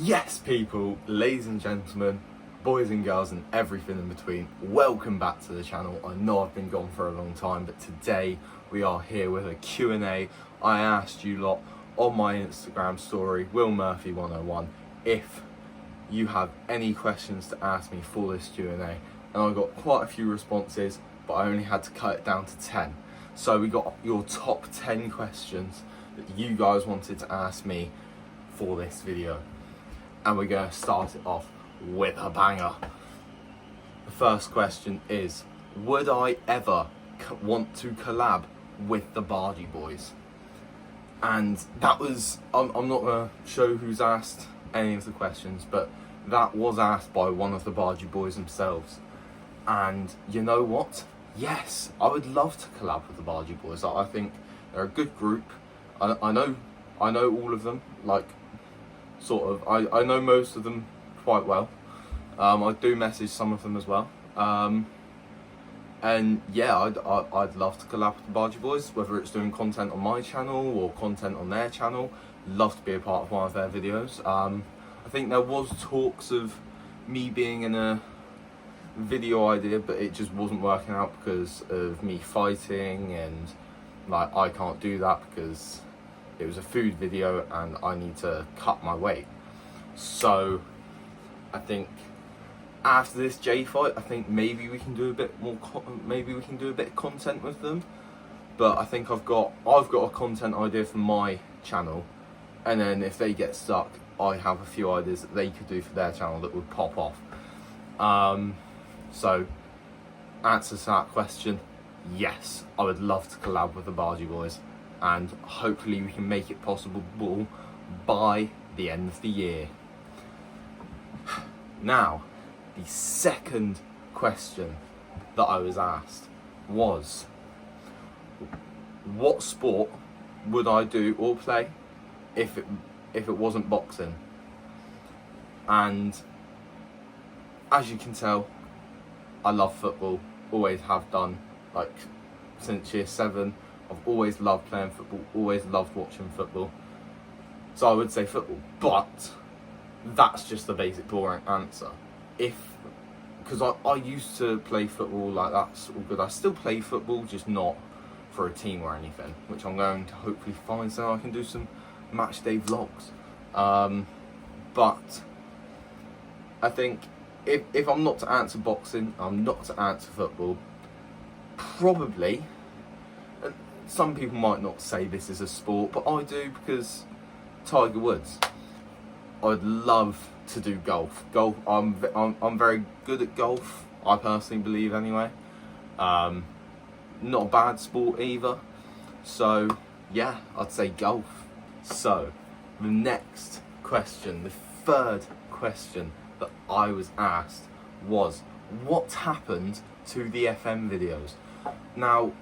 Yes, people, ladies and gentlemen, boys and girls and everything in between, welcome back to the channel. I know I've been gone for a long time, but today we are here with a Q&A. I asked you lot on my Instagram story, willmurphy101, if you have any questions to ask me for this Q&A, and I got quite a few responses, but I only had to cut it down to 10. So we got your top 10 questions that you guys wanted to ask me for this video. And we're going to start it off with a banger. The first question is, would I ever want to collab with the Barji Boys? And that was, I'm not going to show who's asked any of the questions, but that was asked by one of the Barji Boys themselves. And you know what? Yes, I would love to collab with the Barji Boys. I think they're a good group. I know all of them, like, sort of. I know most of them quite well. I do message some of them as well. And yeah, I'd love to collab with the Barji Boys, whether it's doing content on my channel or content on their channel. Love to be a part of one of their videos. I think there was talks of me being in a video idea, but it just wasn't working out because of me fighting, and like I can't do that because it was a food video and I need to cut my weight. So I think after this J fight, I think maybe we can do a bit more. Maybe we can do a bit of content with them. But I think I've got a content idea for my channel, and then if they get stuck, I have a few ideas that they could do for their channel that would pop off. So answer to that question, yes, I would love to collab with the Barji Boys, and hopefully we can make it possible by the end of the year. Now, the second question that I was asked was, what sport would I do or play if it wasn't boxing? And as you can tell, I love football, always have done, like since year 7. I've always loved playing football, always loved watching football. So I would say football, but that's just the basic boring answer. Because I used to play football, like that's all good. I still play football, just not for a team or anything, which I'm going to hopefully find so I can do some match day vlogs. But I think if I'm not to answer boxing, I'm not to answer football, probably. Some people might not say this is a sport, but I do, because Tiger Woods. I'd love to do golf. I'm very good at golf, I personally believe anyway. Not a bad sport either. So yeah, I'd say golf. So the next question, the third question that I was asked was, what happened to the FM videos? Now,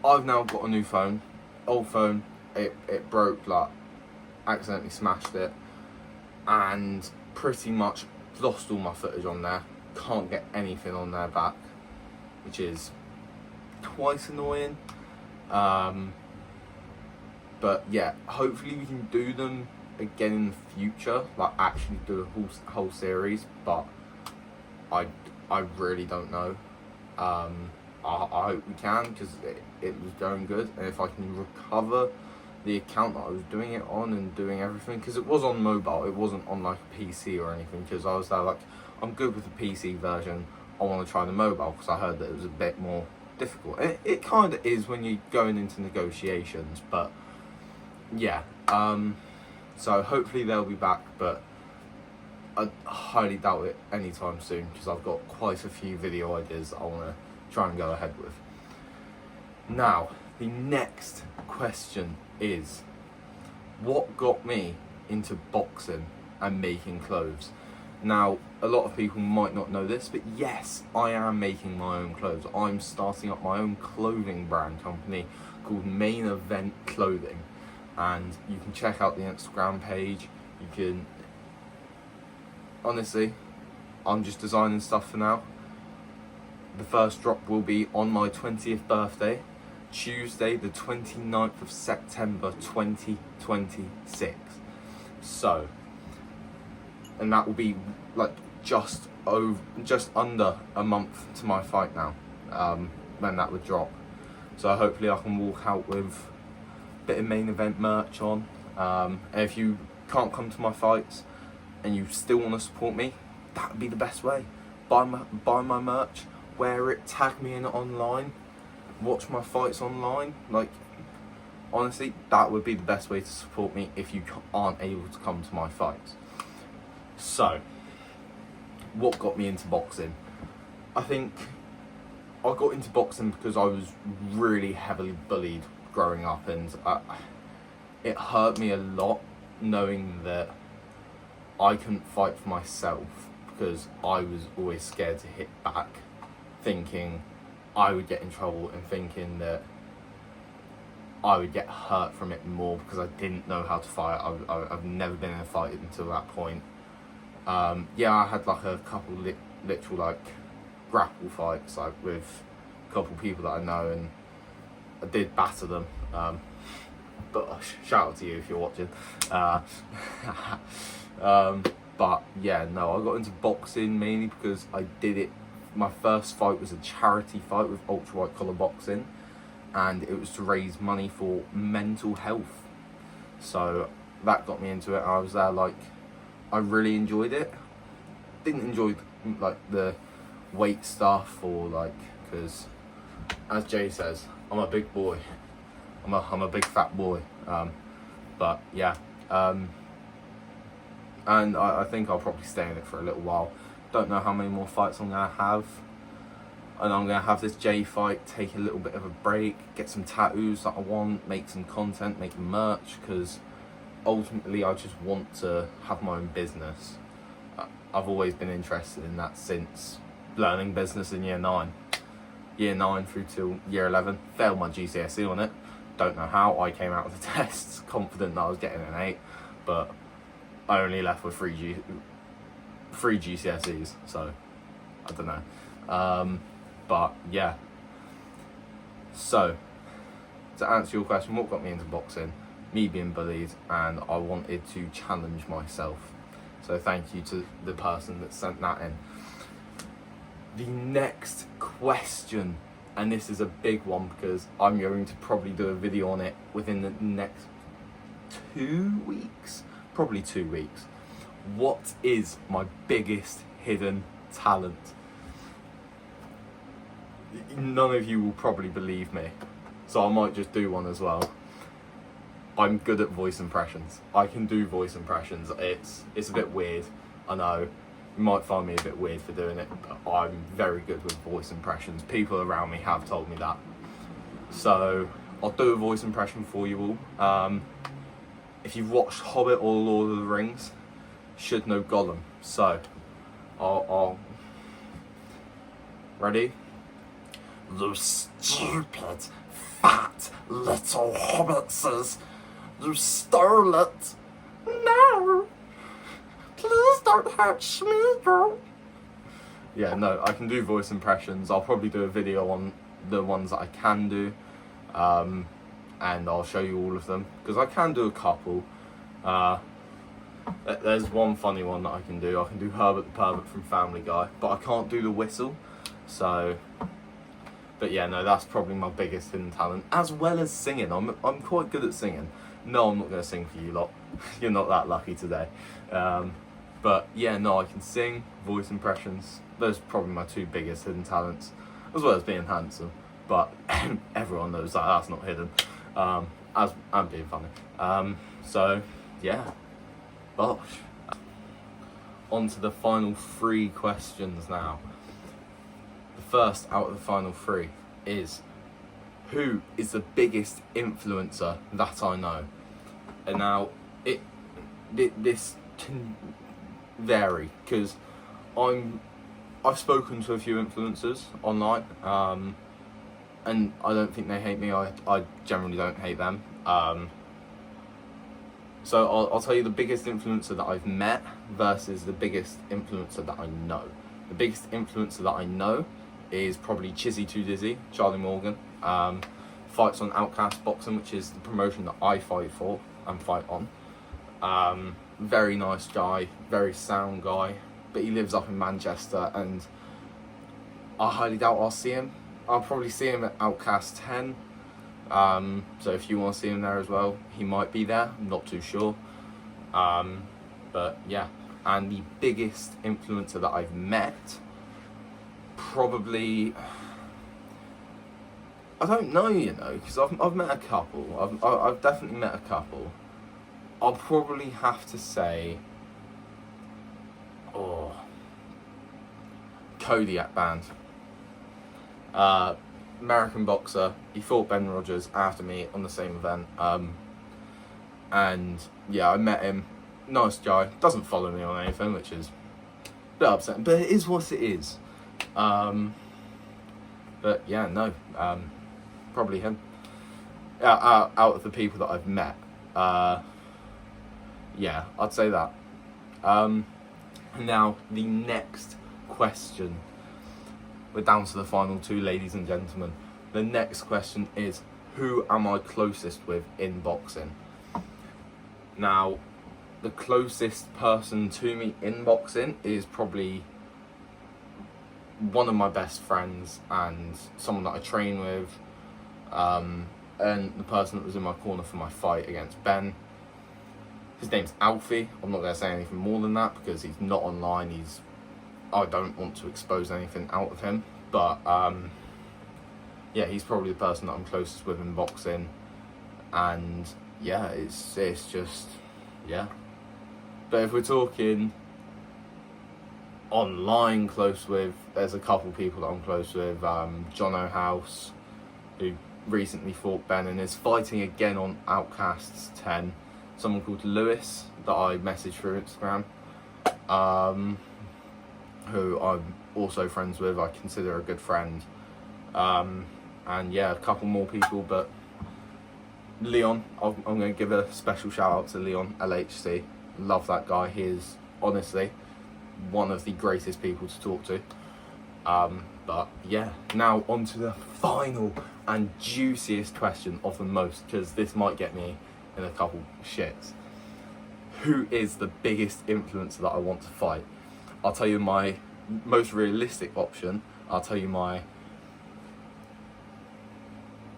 I've now got a new phone. Old phone, it broke, like accidentally smashed it, and pretty much lost all my footage on there. Can't get anything on there back, which is quite annoying. But yeah, hopefully we can do them again in the future, like actually do a whole series, but I really don't know. I hope we can, because it was going good, and if I can recover the account that I was doing it on and doing everything, because it was on mobile, it wasn't on like a PC or anything, because I was there like, I'm good with the PC version, I want to try the mobile, because I heard that it was a bit more difficult. And it kind of is when you're going into negotiations, but yeah, so hopefully they'll be back, but I highly doubt it anytime soon, because I've got quite a few video ideas that I want to try and go ahead with. Now, the next question is, what got me into boxing and making clothes? Now, a lot of people might not know this, but yes, I am making my own clothes. I'm starting up my own clothing brand company called Main Event Clothing, and you can check out the Instagram page. You can, honestly, I'm just designing stuff for now. The first drop will be on my 20th birthday, Tuesday the 29th of September 2026. So and that will be like just under a month to my fight now, when that would drop. So hopefully I can walk out with a bit of main event merch on. And if you can't come to my fights and you still want to support me, that would be the best way. Buy my merch, wear it, tag me in it online, watch my fights online. Like, honestly, that would be the best way to support me if you aren't able to come to my fights. So, what got me into boxing? I think I got into boxing because I was really heavily bullied growing up, and it hurt me a lot knowing that I couldn't fight for myself because I was always scared to hit back, thinking I would get in trouble and thinking that I would get hurt from it more because I didn't know how to fight. I've never been in a fight until that point. Yeah, I had like a couple literal like grapple fights like with a couple people that I know, and I did batter them. But shout out to you if you're watching. But yeah, no, I got into boxing mainly because I did it. My first fight was a charity fight with Ultra White Collar Boxing, and it was to raise money for mental health. So that got me into it. I was there, like, I really enjoyed it. Didn't enjoy like the weight stuff, or like, because as Jay says, I'm a big boy. I'm a big fat boy. But yeah, and I think I'll probably stay in it for a little while. Don't know how many more fights I'm gonna have. And I'm gonna have this J fight, take a little bit of a break, get some tattoos that I want, make some content, make merch, because ultimately I just want to have my own business. I've always been interested in that since learning business in year 9. Year 9 through till year 11, failed my GCSE on it. Don't know how. I came out of the tests confident that I was getting an 8, but I only left with 3 GCSEs, so I don't know. But yeah, so to answer your question, what got me into boxing? Me being bullied, and I wanted to challenge myself. So thank you to the person that sent that in. The next question, and this is a big one because I'm going to probably do a video on it within the next 2 weeks, probably 2 weeks. What is my biggest hidden talent? None of you will probably believe me, so I might just do one as well. I'm good at voice impressions. I can do voice impressions. It's a bit weird, I know. You might find me a bit weird for doing it, but I'm very good with voice impressions. People around me have told me that. So I'll do a voice impression for you all. If you've watched Hobbit or Lord of the Rings, you should know Gollum. So I'll ready? You stupid, fat, little hobbitses. You stole it. No. Please don't hurt Smeagol. Yeah, no, I can do voice impressions. I'll probably do a video on the ones that I can do. And I'll show you all of them, because I can do a couple. There's one funny one that I can do. I can do Herbert the Pervert from Family Guy, but I can't do the whistle. So, but yeah, no, that's probably my biggest hidden talent, as well as singing. I'm quite good at singing. No, I'm not going to sing for you lot. You're not that lucky today. But yeah, no, I can sing, voice impressions. Those are probably my 2 biggest hidden talents, as well as being handsome. But everyone knows that that's not hidden. As I'm being funny. So yeah, bosh. On to the final 3 questions now. The first out of the final 3 is, who is the biggest influencer that I know? And now this can vary, because I've spoken to a few influencers online, and I don't think they hate me. I generally don't hate them. So I'll tell you the biggest influencer that I've met versus the biggest influencer that I know. The biggest influencer that I know is probably Chizzy Too Dizzy, Charlie Morgan. Fights on Outcast Boxing, which is the promotion that I fight for and fight on. very nice guy, very sound guy, but he lives up in Manchester, and I highly doubt I'll see him. I'll probably see him at Outcast 10, so if you want to see him there as well, he might be there, I'm not too sure. But yeah, and the biggest influencer that I've met, probably, I don't know, you know, because I've met a couple. I've definitely met a couple. I'll probably have to say, Kodiak Band. American boxer. He fought Ben Rogers after me on the same event. And yeah, I met him. Nice guy. Doesn't follow me on anything, which is a bit upsetting, but it is what it is. But yeah, no. Probably him. Out of the people that I've met, yeah, I'd say that. Now, the next question. We're down to the final two, ladies and gentlemen. The next question is, who am I closest with in boxing? Now, the closest person to me in boxing is probably one of my best friends and someone that I train with, and the person that was in my corner for my fight against Ben. His name's Alfie. I'm not going to say anything more than that because he's not online. I don't want to expose anything out of him. But yeah, he's probably the person that I'm closest with in boxing. And yeah, it's just, yeah. But if we're talking online close with, there's a couple people that I'm close with. John O'House, who recently fought Ben and is fighting again on Outcasts 10. Someone called Lewis that I messaged through Instagram, who I'm also friends with. I consider a good friend. And yeah, a couple more people, but Leon, I'm going to give a special shout out to Leon, LHC. Love that guy. He is honestly one of the greatest people to talk to. But yeah, now on to the final and juiciest question of the most, because this might get me in a couple shits. Who is the biggest influencer that I want to fight? I'll tell you my most realistic option. I'll tell you my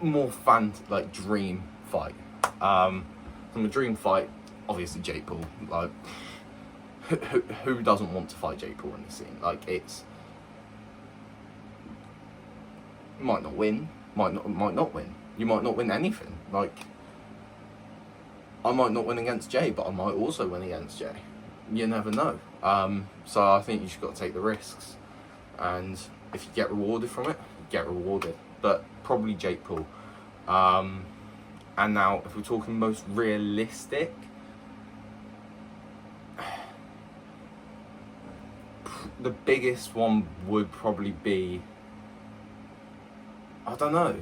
more dream fight. From a dream fight, obviously Jake Paul. Like, who doesn't want to fight Jake Paul in the scene? Like, it's might not win, might not win. You might not win anything. Like, I might not win against Jay, but I might also win against Jay. You never know. So I think you just got to take the risks, and if you get rewarded from it, get rewarded. But probably Jake Paul. And now, if we're talking most realistic, the biggest one would probably be, I don't know.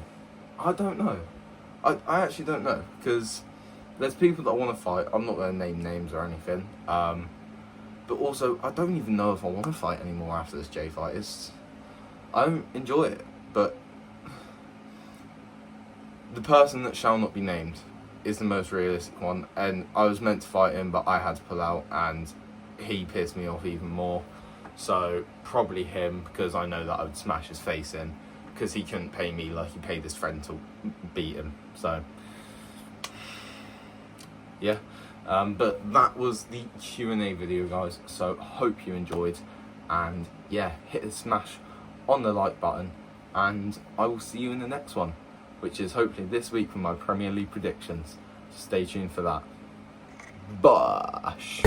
I actually don't know, because there's people that I want to fight. I'm not going to name names or anything. But also, I don't even know if I want to fight anymore after this Jay fight. I don't enjoy it, but the person that shall not be named is the most realistic one. And I was meant to fight him, but I had to pull out, and he pissed me off even more. So probably him, because I know that I would smash his face in, because he couldn't pay me like he paid his friend to beat him. So yeah, but that was the Q&A video, guys, so hope you enjoyed, and yeah, hit the smash on the like button, and I will see you in the next one, which is hopefully this week for my Premier League predictions. Stay tuned for that. Bosh!